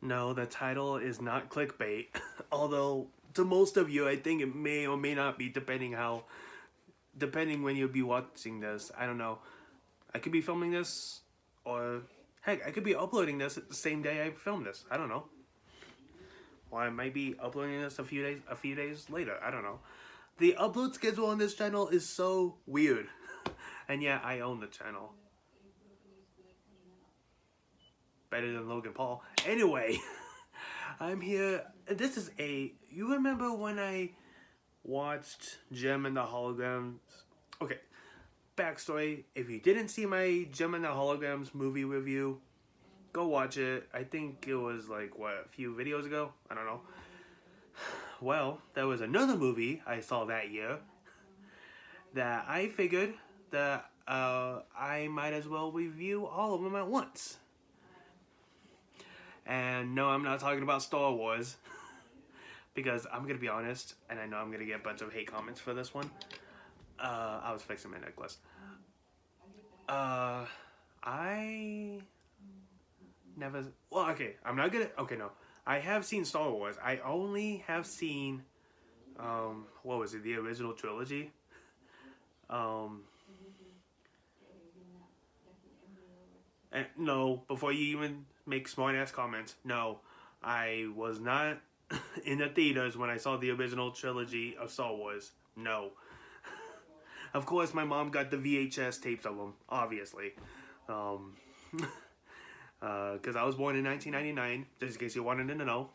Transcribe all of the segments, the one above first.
No, the title is not clickbait. Although to most of you, I think it may or may not be, depending when you'll be watching this. I don't know. I could be filming this, or heck, I could be uploading this the same day I filmed this. I don't know. Or I might be uploading this a few days later. I don't know. The upload schedule on this channel is so weird. And yeah, I own the channel. Better than Logan Paul. Anyway, I'm here. This is you remember when I watched Gem and the Holograms? Okay, backstory. If you didn't see my Gem and the Holograms movie review, go watch it. I think it was like, what, a few videos ago? I don't know. Well, there was another movie I saw that year that I figured that I might as well review all of them at once. And no, I'm not talking about Star Wars. Because I'm going to be honest, and I know I'm going to get a bunch of hate comments for this one. I was fixing my necklace. I never... Well, okay, I'm not going to... Okay, no. I have seen Star Wars. I only have seen... what was it? The original trilogy? And no, before you even make smart-ass comments, no. I was not in the theaters when I saw the original trilogy of Star Wars. No. Of course, my mom got the VHS tapes of them, obviously. Because I was born in 1999, just in case you wanted to know.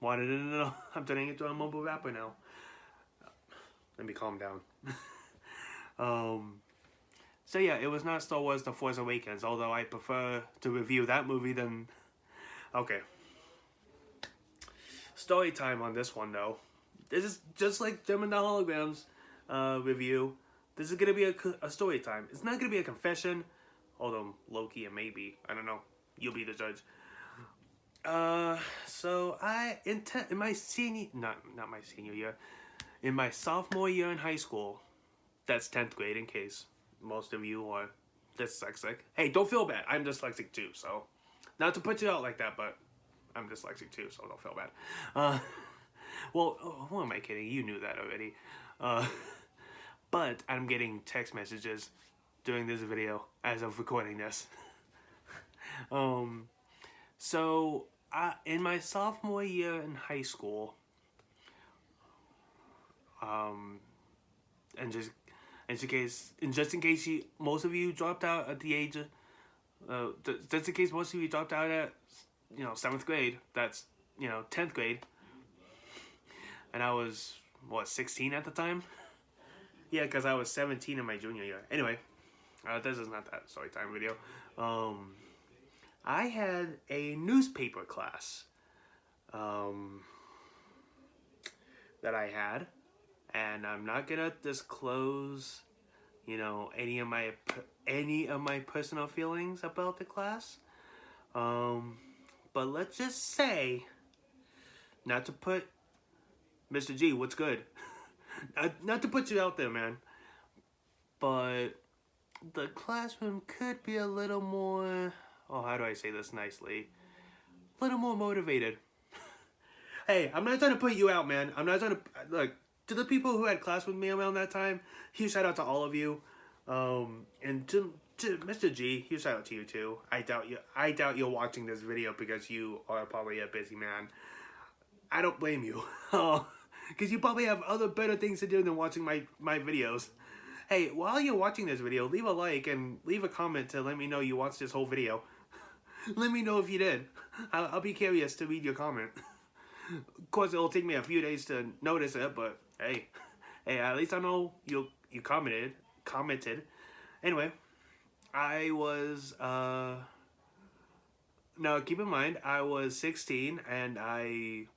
I'm turning into a mumble rapper now. Let me calm down. So yeah, it was not Star Wars The Force Awakens, although I prefer to review that movie than... Okay. Story time on this one, though. This is just like Gem and the Holograms review. This is going to be a story time. It's not going to be a confession, although low-key it may be. I don't know. You'll be the judge. So in my senior... Not my senior year. In my sophomore year in high school, that's 10th grade in case most of you are dyslexic. Hey, don't feel bad. I'm dyslexic too, so... Not to put you out like that, but I'm dyslexic too, so don't feel bad. Well, who am I kidding? You knew that already. But I'm getting text messages during this video as of recording this. So, in my sophomore year in high school, and just in case most of you dropped out at the age of, just in case most of you dropped out at, 7th grade, that's, 10th grade, and I was, 16 at the time? Yeah, because I was 17 in my junior year. Anyway, this is not that story time video. I had a newspaper class, that I had, and I'm not gonna disclose, any of my personal feelings about the class. But let's just say, not to put Mr. G, what's good? Not to put you out there, man. But the classroom could be a little more, how do I say this nicely? A little more motivated. Hey, I'm not trying to put you out, man. I'm not trying to, look, to the people who had class with me around that time, huge shout out to all of you. And to Mr. G, huge shout out to you too. I doubt you're watching this video because you are probably a busy man. I don't blame you. Because you probably have other better things to do than watching my videos. Hey, while you're watching this video, leave a like and leave a comment to let me know you watched this whole video. Let me know if you did. I'll be curious to read your comment. Of course, it'll take me a few days to notice it, but hey, at least I know you commented. Anyway, I was, now keep in mind, I was 16 and I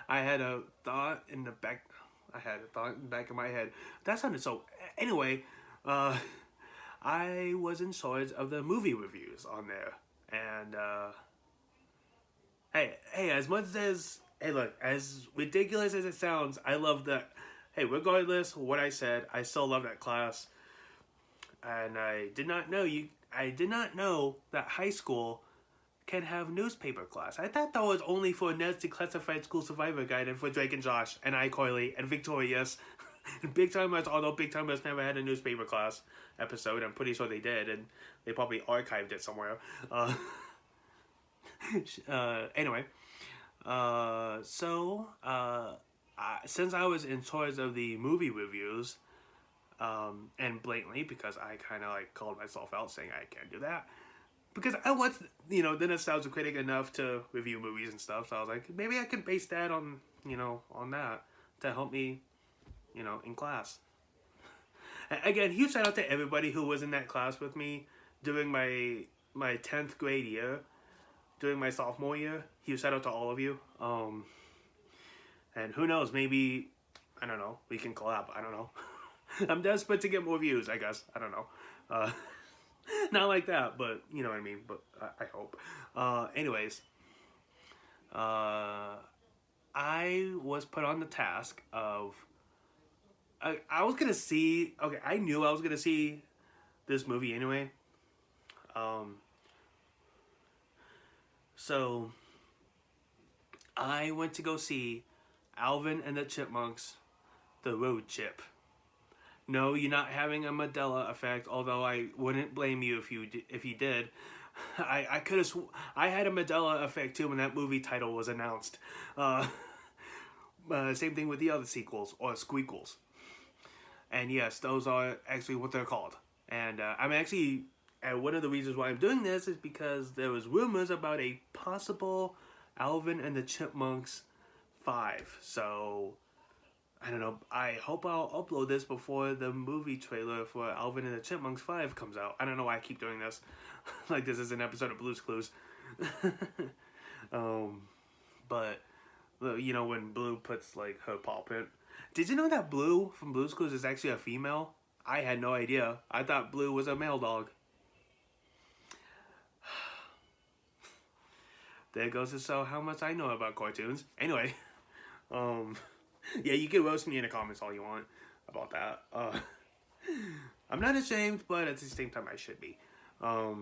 had a thought in the back of my head. That sounded so... Anyway, I was in charge of the movie reviews on there. And, hey, as much as... Hey, look, as ridiculous as it sounds, I love that... Hey, regardless of what I said, I still love that class. And I did not know you... I did not know that high school can have newspaper class. I thought that was only for Ned's Declassified School Survivor Guide and for Drake and Josh and iCarly and Victorious. Big Timers, although Big Timers never had a newspaper class episode, I'm pretty sure they did, and they probably archived it somewhere. Anyway, since I was in charge of the movie reviews, and blatantly, because I kind of like called myself out saying I can't do that, because I was, the nostalgia critic enough to review movies and stuff, so I was like, maybe I can base that on, on that to help me, in class. Again, huge shout out to everybody who was in that class with me during my 10th grade year, during my sophomore year. Huge shout out to all of you. And who knows, maybe, I don't know, we can collab. I don't know. I'm desperate to get more views, I guess. I don't know. Not like that, but you know what I mean. But I hope. Anyways, I was put on the task of. I was gonna see. Okay, I knew I was gonna see this movie anyway. So I went to go see Alvin and the Chipmunks, The Road Chip. No, you're not having a Mandela effect, although I wouldn't blame you if you did. I could have I had a Mandela effect too when that movie title was announced. Same thing with the other sequels or squeakles. And yes, those are actually what they're called. And I'm actually, and one of the reasons why I'm doing this is because there was rumors about a possible Alvin and the Chipmunks 5. So I don't know. I hope I'll upload this before the movie trailer for Alvin and the Chipmunks 5 comes out. I don't know why I keep doing this. Like this is an episode of Blue's Clues. But when Blue puts like her paw print. Did you know that Blue from Blue's Clues is actually a female? I had no idea. I thought Blue was a male dog. There goes to show how much I know about cartoons. Anyway, yeah, you can roast me in the comments all you want about that. I'm not ashamed, but at the same time I should be. Yeah,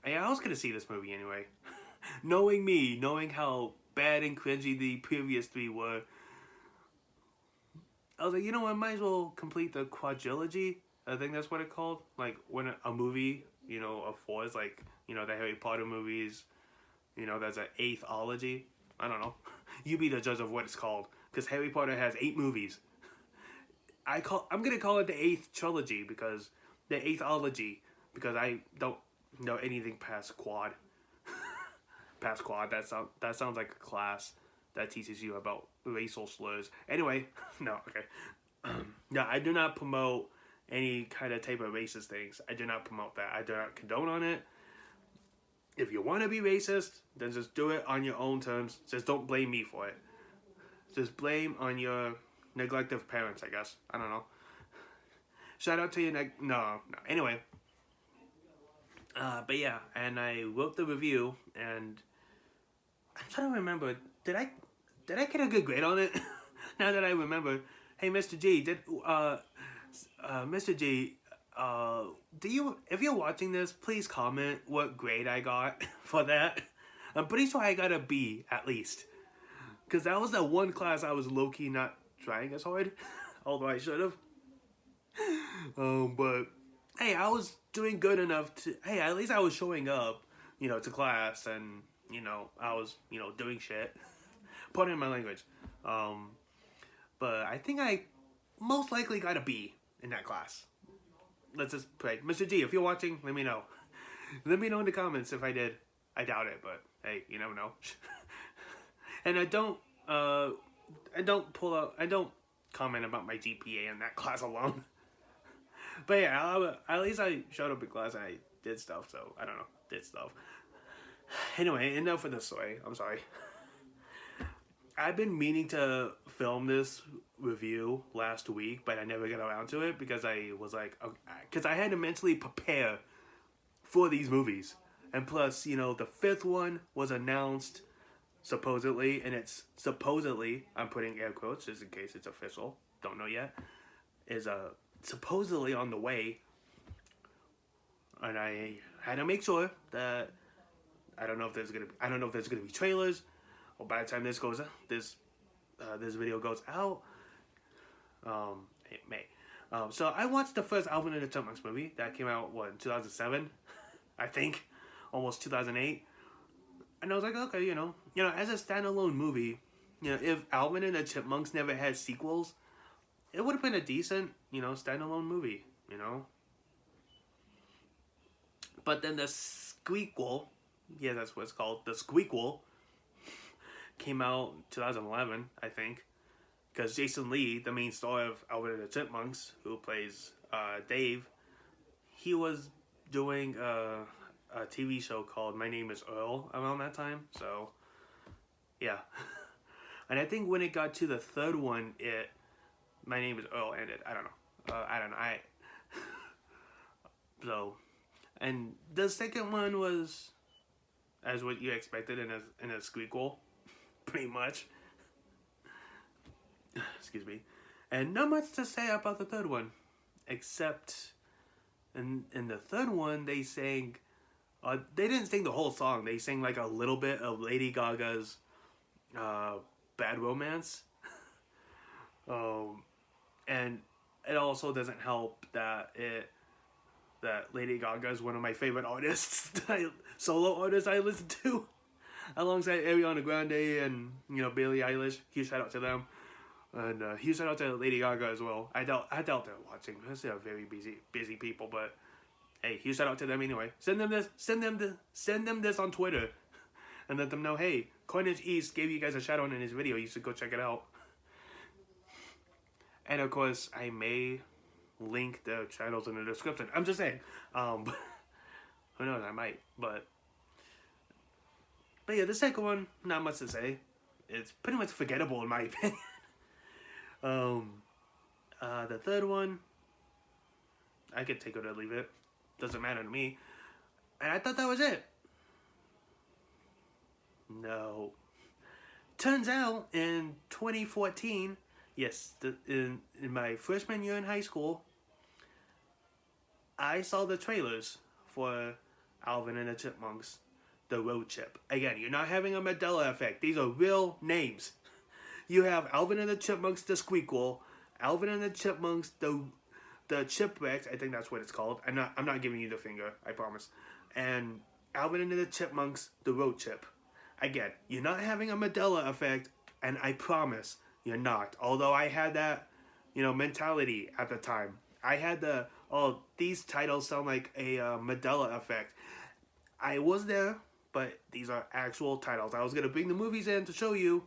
I was gonna see this movie anyway. Knowing me, knowing how bad and cringy the previous 3 were, I was like, I might as well complete the quadilogy. I think that's what it's called. Like when a movie, of 4 is like, the Harry Potter movies, there's an 8th-ology. I don't know. You be the judge of what it's called, because Harry Potter has 8 movies. I'm gonna call it the 8th trilogy because the 8th-ology, because I don't know anything past quad. Past quad. That sounds like a class that teaches you about racial slurs. Anyway, no, okay. No, I do not promote any kind of type of racist things. I do not promote that. I do not condone on it. If you want to be racist, then just do it on your own terms. Just don't blame me for it. Just blame on your neglective parents, I guess. I don't know. Shout out to your no. Anyway. But yeah, and I wrote the review, and I'm trying to remember. Did I get a good grade on it? Now that I remember. Hey, Mr. G, Mr. G, if you're watching this, please comment what grade I got for that. I'm pretty sure I got a B, at least. Because that was the one class I was low-key not trying as hard. Although I should have. But, hey, I was doing good enough to... Hey, at least I was showing up, to class. And, I was, doing shit. Pardon my language. But I think I most likely got a B in that class. Let's just pray. Mr. G, if you're watching, let me know. Let me know in the comments if I did. I doubt it, but hey, you never know. And I don't comment about my GPA in that class alone. But yeah, at least I showed up in class and I did stuff, so I don't know, did stuff. Anyway, enough for the story. I'm sorry. I've been meaning to film this review last week, but I never got around to it because I was like, because I had to mentally prepare for these movies. And plus, the 5th one was announced supposedly, and it's supposedly, I'm putting air quotes just in case it's official, don't know yet, is supposedly on the way, and I had to make sure that I don't know if there's gonna be trailers, or by the time this video goes out, it may. So I watched the first Alvin and the Chipmunks movie that came out in 2007, I think, almost 2008, and I was like, okay, as a standalone movie, if Alvin and the Chipmunks never had sequels, it would have been a decent, standalone movie, But then the squeakquel, yeah, that's what it's called, the squeakquel, came out in 2011, I think, because Jason Lee, the main star of Alvin and the Chipmunks, who plays Dave, he was doing a TV show called My Name is Earl around that time, so, yeah. And I think when it got to the third one, My Name is Earl ended. I don't know. So, and the second one was as what you expected in a squeakquel, pretty much. Excuse me. And not much to say about the third one, except in the third one they sang. They didn't sing the whole song. They sang like a little bit of Lady Gaga's "Bad Romance." And it also doesn't help that Lady Gaga is one of my favorite artists, solo artists I listen to, alongside Ariana Grande and Billie Eilish. Huge shout out to them, and huge shout out to Lady Gaga as well. I doubt they're watching because they're very busy people, but hey, huge shout out to them anyway. Send them this on Twitter, and let them know, hey, Coinage East gave you guys a shout out in his video. You should go check it out. And of course, I may link the channels in the description. I'm just saying. Who knows? I might. But yeah, the second one, not much to say. It's pretty much forgettable in my opinion. The third one, I could take it or leave it. Doesn't matter to me. And I thought that was it. No. Turns out in 2014, yes, in my freshman year in high school, I saw the trailers for Alvin and the Chipmunks, the road trip. Again, you're not having a Mandela effect. These are real names. You have Alvin and the Chipmunks, the squeakquel, Alvin and the Chipmunks, the Chipwrecks, I think that's what it's called. I'm not giving you the finger, I promise. And Alvin and the Chipmunks, the road trip. Again, you're not having a Mandela effect, and I promise you're not. Although I had that, mentality at the time. I had these titles sound like a Mandela effect. I was there, but these are actual titles. I was going to bring the movies in to show you,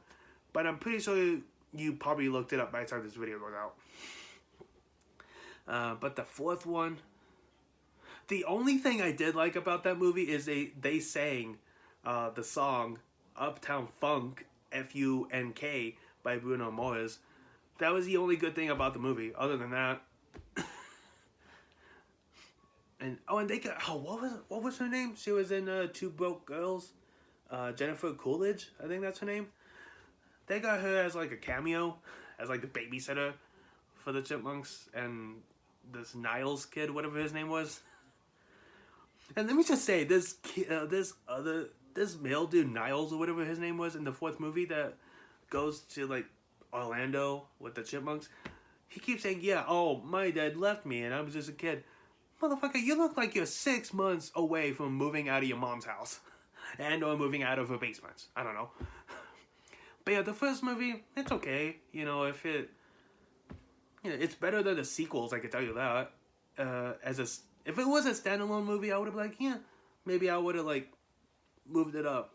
but I'm pretty sure you probably looked it up by the time this video goes out. But the fourth one, the only thing I did like about that movie is they sang the song Uptown Funk, F-U-N-K, by Bruno Mars. That was the only good thing about the movie. Other than that, and they got what was her name? She was in Two Broke Girls. Jennifer Coolidge, I think that's her name. They got her as like a cameo, as like the babysitter for the Chipmunks and this Niles kid, whatever his name was. And let me just say, this male dude Niles or whatever his name was in the fourth movie that goes to like Orlando with the Chipmunks, he keeps saying, yeah, oh, my dad left me and I was just a kid. Motherfucker, you look like you're 6 months away from moving out of your mom's house and or moving out of her basement. I don't know. But yeah, the first movie, it's okay. It's better than the sequels, I can tell you that. If it was a standalone movie, I would have been like, yeah, maybe I would have like moved it up.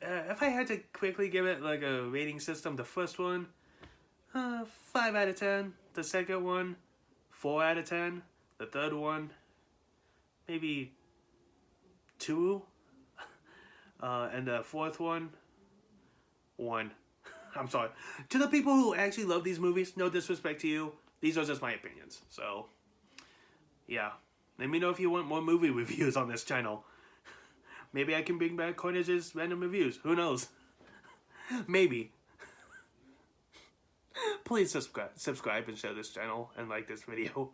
If I had to quickly give it like a rating system, the first one, 5 out of 10. The second one, 4 out of 10. The third one, maybe 2. And the fourth one, 1. I'm sorry. To the people who actually love these movies, no disrespect to you, these are just my opinions. So, yeah. Let me know if you want more movie reviews on this channel. Maybe I can bring back Coinage's random reviews. Who knows? Maybe. please subscribe and share this channel and like this video.